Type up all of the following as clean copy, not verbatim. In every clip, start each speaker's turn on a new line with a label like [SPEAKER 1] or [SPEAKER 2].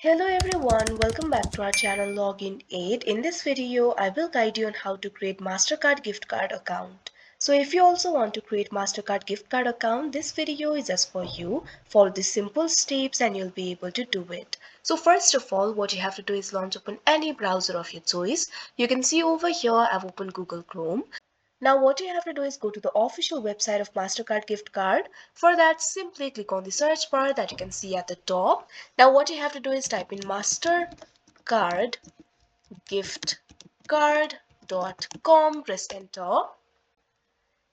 [SPEAKER 1] Hello everyone, welcome back to our channel Login 8. In this video, I will guide you on how to create Mastercard gift card account. So if you also want to create Mastercard gift card account, this video is just for you. Follow the simple steps and you'll be able to do it. So first of all, what you have to do is launch open any browser of your choice. You can see over here, I've opened Google Chrome. Now what you have to do is go to the official website of Mastercard gift card. For that, simply click on the search bar that you can see at the top. Now what you have to do is type in Mastercard gift card.com, press enter.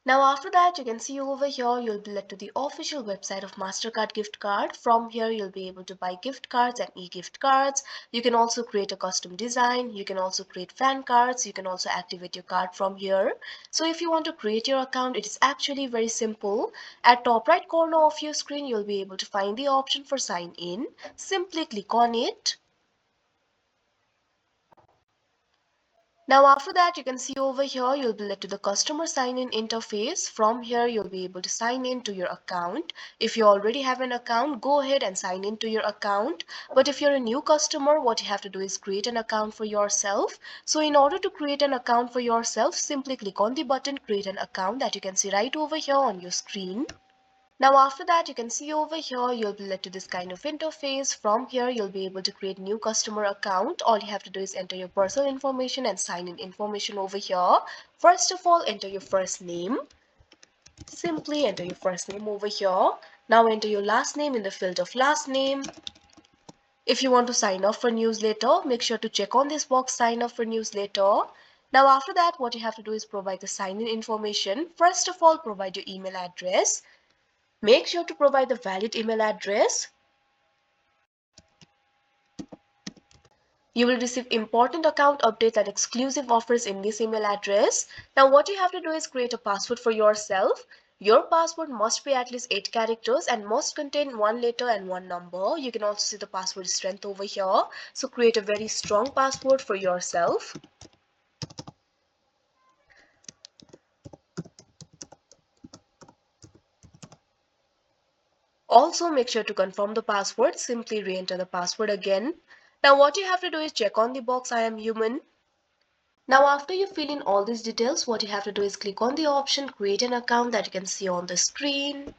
[SPEAKER 1] Now after that, you can see over here, you'll be led to the official website of Mastercard gift card. From here, you'll be able to buy gift cards and e-gift cards. You can also create a custom design. You can also create fan cards. You can also activate your card from here. So if you want to create your account, it is actually very simple. At top right corner of your screen, you'll be able to find the option for sign in. Simply click on it. Now after that, you can see over here, you'll be led to the customer sign in interface. From here, you'll be able to sign in to your account. If you already have an account, go ahead and sign in to your account. But if you're a new customer, what you have to do is create an account for yourself. So in order to create an account for yourself, simply click on the button create an account that you can see right over here on your screen. Now after that, you can see over here, you'll be led to this kind of interface. From here, you'll be able to create new customer account. All you have to do is enter your personal information and sign in information over here. First of all, enter your first name. Simply enter your first name over here. Now enter your last name in the field of last name. If you want to sign up for newsletter, make sure to check on this box, sign up for newsletter. Now after that, what you have to do is provide the sign in information. First of all, provide your email address. Make sure to provide the valid email address. You will receive important account updates and exclusive offers in this email address. Now what you have to do is create a password for yourself. Your password must be at least 8 characters and must contain one letter and one number. You can also see the password strength over here. So create a very strong password for yourself. Also make sure to confirm the password. Simply re-enter the password again. Now what you have to do is check on the box I am human. Now after you fill in all these details, what you have to do is click on the option create an account that you can see on the screen.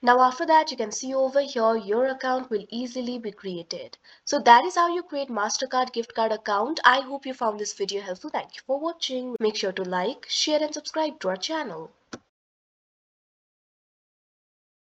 [SPEAKER 1] Now after that, you can see over here your account will easily be created. So that is how you create Mastercard gift card account. I hope you found this video helpful. Thank you for watching. Make sure to like, share and subscribe to our channel.